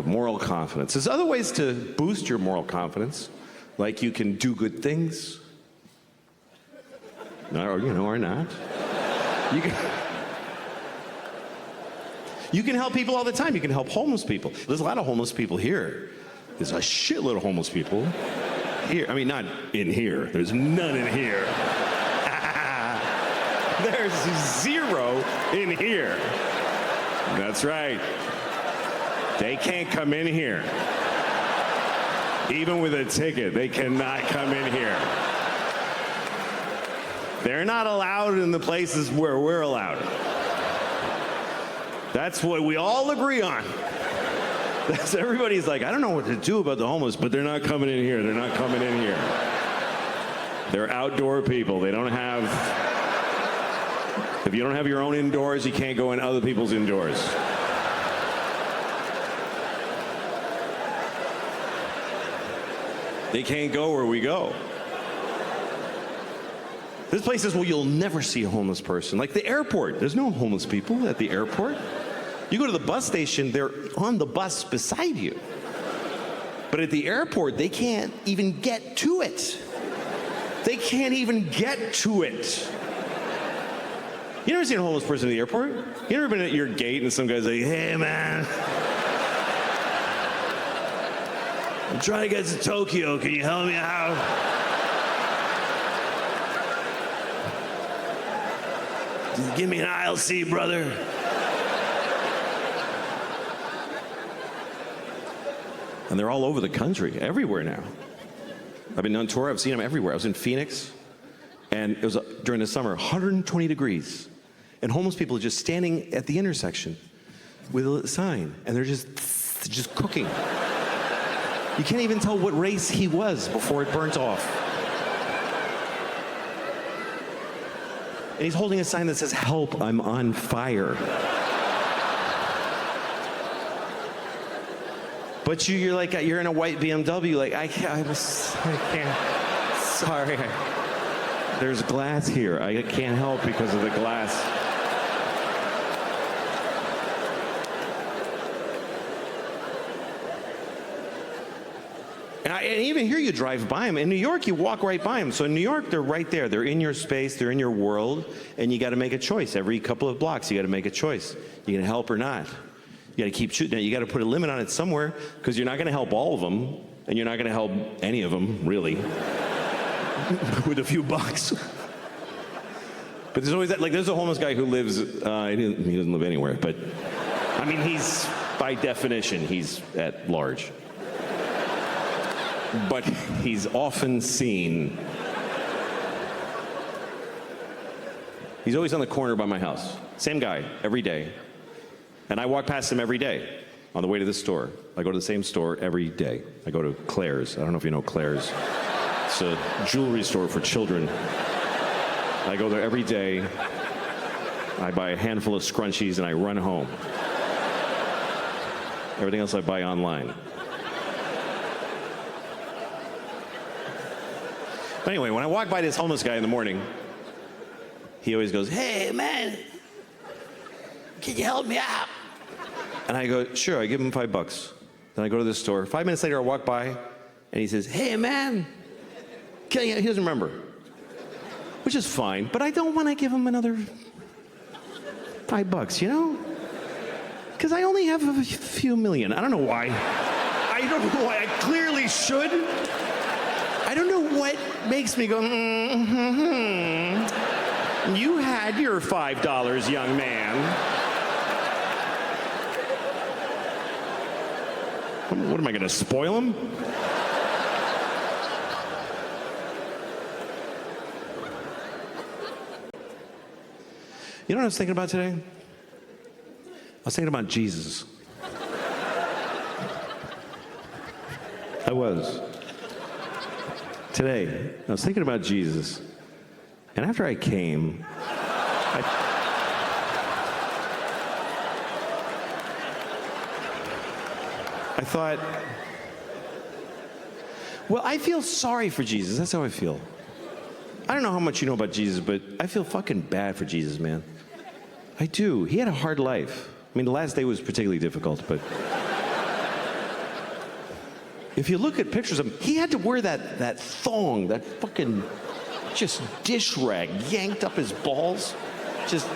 Moral confidence. There's other ways to boost your moral confidence, like you can do good things, or not. You can help people all the time. You can help homeless people. There's a lot of homeless people here. There's a shitload of homeless people here. I mean, not in here. There's none in here. There's zero in here. That's right. They can't come in here. Even with a ticket, they cannot come in here. They're not allowed in the places where we're allowed. That's what we all agree on. Everybody's like, I don't know what to do about the homeless, but they're not coming in here. They're not coming in here. They're outdoor people. They don't have, if you don't have your own indoors, you can't go in other people's indoors. They can't go where we go. There's places where you'll never see a homeless person, like the airport. There's no homeless people at the airport. You go to the bus station, they're on the bus beside you. But at the airport, they can't even get to it. They can't even get to it. You never seen a homeless person at the airport? You never been at your gate and some guy's like, hey man, I'm trying to get to Tokyo, can you help me out? Just give me an aisle seat, brother. And they're all over the country, everywhere now. I've been on tour, I've seen them everywhere. I was in Phoenix, and it was during the summer, 120 degrees. And homeless people are just standing at the intersection with a sign, and they're just cooking. You can't even tell what race he was before it burnt off. And he's holding a sign that says, help, I'm on fire. But you're like, you're in a white BMW, like, I can't, sorry. There's glass here. I can't help because of the glass. And even here you drive by them. In New York, you walk right by them. So in New York, they're right there. They're in your space, they're in your world, and you got to make a choice. Every couple of blocks, you got to make a choice. You can help or not. You got to keep shooting. You got to put a limit on it somewhere, because you're not going to help all of them, and you're not going to help any of them, really, with a few bucks. But there's always that, like, there's a homeless guy who lives, he doesn't live anywhere, but, I mean, he's, by definition, he's at large. But he's often seen. He's always on the corner by my house. Same guy, every day. And I walk past him every day on the way to the store. I go to the same store every day. I go to Claire's. I don't know if you know Claire's. It's a jewelry store for children. I go there every day. I buy a handful of scrunchies and I run home. Everything else I buy online. But anyway, when I walk by this homeless guy in the morning, he always goes, hey, man, can you help me out? And I go, sure, I give him $5. Then I go to the store. 5 minutes later, I walk by, and he says, hey, man, he doesn't remember, which is fine, but I don't want to give him another $5, you know? Because I only have a few million. I don't know why. I don't know why. I clearly should. I don't know what makes me go, You had your $5, young man. What am I going to spoil him? You know what I was thinking about today? I was thinking about Jesus. I was. Today, I was thinking about Jesus. And after I came, I thought, well, I feel sorry for Jesus. That's how I feel. I don't know how much you know about Jesus, but I feel fucking bad for Jesus, man. I do. He had a hard life. I mean, the last day was particularly difficult, but If you look at pictures of him, he had to wear that thong, that fucking just dish rag yanked up his balls. Just,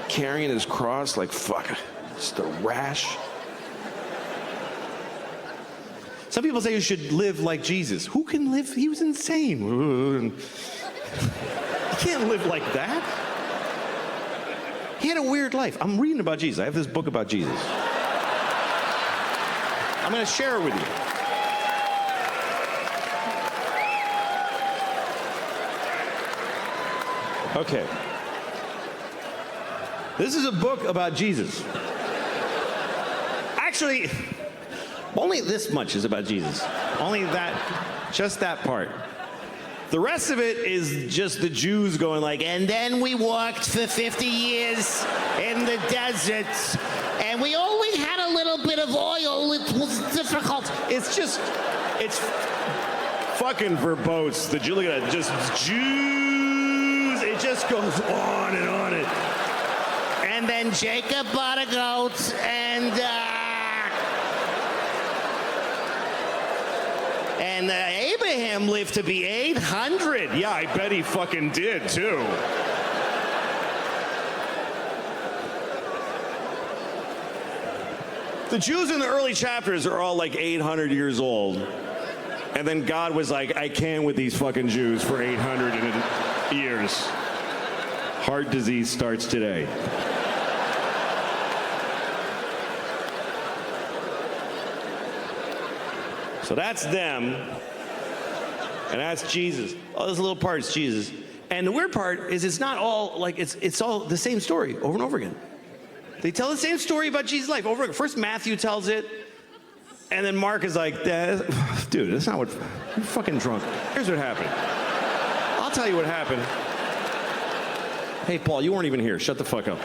carrying his cross like fuck, just a rash. Some people say you should live like Jesus. Who can live? He was insane. You can't live like that. He had a weird life. I'm reading about Jesus. I have this book about Jesus. I'm going to share it with you. Okay. This is a book about Jesus. Actually, only this much is about Jesus. Only that, just that part. The rest of it is just the Jews going like, and then we walked for 50 years in the desert, and we only had a little bit of oil. It was difficult. It's fucking verbose. The Jew, look at that, just Jews. It just goes on and on. And then Jacob bought a goat, and Abraham lived to be 800. Yeah, I bet he fucking did, too. The Jews in the early chapters are all like 800 years old. And then God was like, I can't with these fucking Jews for 800 years. Heart disease starts today. So that's them, and that's Jesus. All those little parts, Jesus. And the weird part is it's not all, like, it's all the same story over and over again. They tell the same story about Jesus' life over again. First Matthew tells it, and then Mark is like, dude, that's not what, you're fucking drunk. Here's what happened. I'll tell you what happened. Hey, Paul, you weren't even here. Shut the fuck up.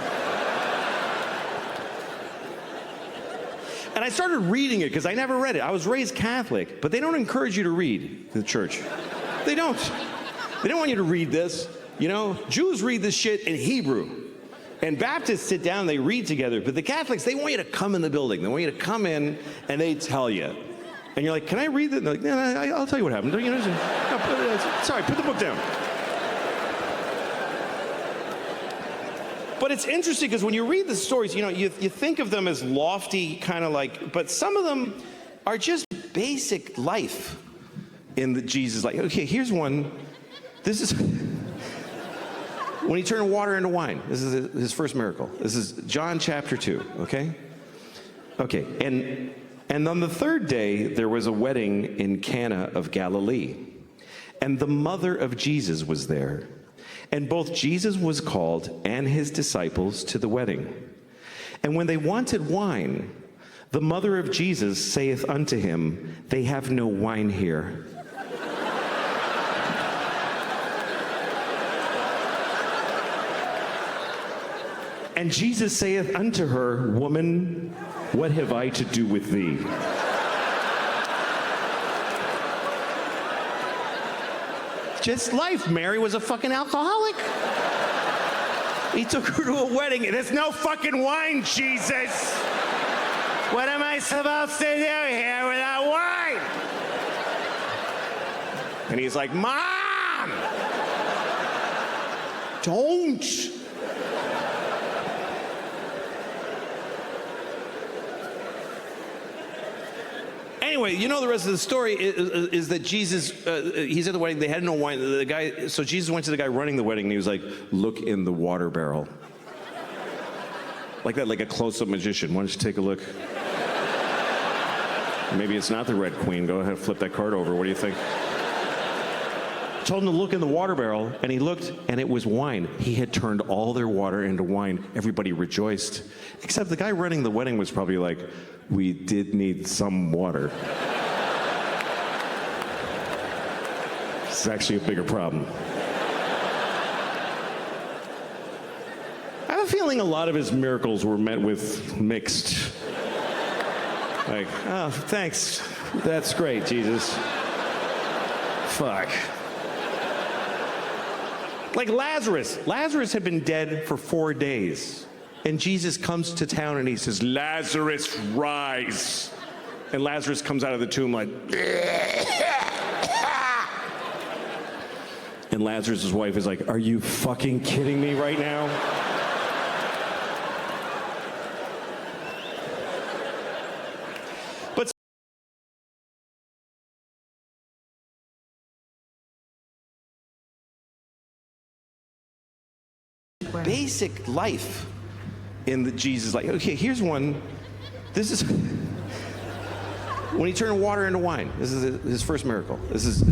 And I started reading it because I never read it. I was raised Catholic, but they don't encourage you to read in the church. They don't. They don't want you to read this. You know, Jews read this shit in Hebrew. And Baptists sit down, they read together. But the Catholics, they want you to come in the building. They want you to come in and they tell you. And you're like, can I read it? And they're like, no, I'll tell you what happened. You know, sorry, put the book down. But it's interesting because when you read the stories, you know, you think of them as lofty, kind of like, but some of them are just basic life in the Jesus life. Okay, here's one. This is when he turned water into wine. This is his first miracle. This is John chapter 2, okay? Okay, and on the third day, there was a wedding in Cana of Galilee, and the mother of Jesus was there. And both Jesus was called and his disciples to the wedding. And when they wanted wine, the mother of Jesus saith unto him, they have no wine here. And Jesus saith unto her, woman, what have I to do with thee? Just life. Mary was a fucking alcoholic. He took her to a wedding, and there's no fucking wine, Jesus. What am I supposed to do here without wine? And he's like, Mom! Don't! Anyway, you know the rest of the story is that Jesus, he's at the wedding, they had no wine. The guy, so Jesus went to the guy running the wedding, and he was like, look in the water barrel. Like that, like a close-up magician. Why don't you take a look? Maybe it's not the Red Queen. Go ahead, flip that card over. What do you think? Told him to look in the water barrel, and he looked, and it was wine. He had turned all their water into wine. Everybody rejoiced. Except the guy running the wedding was probably like, we did need some water. It's actually a bigger problem. I have a feeling a lot of his miracles were met with mixed. Like, oh, thanks. That's great, Jesus. Fuck. Like Lazarus. Lazarus had been dead for 4 days. And Jesus comes to town and he says, Lazarus, rise. And Lazarus comes out of the tomb like, and Lazarus' wife is like, are you fucking kidding me right now? But basic life in the Jesus life. Okay, here's one. This is when he turned water into wine. This is his first miracle. This is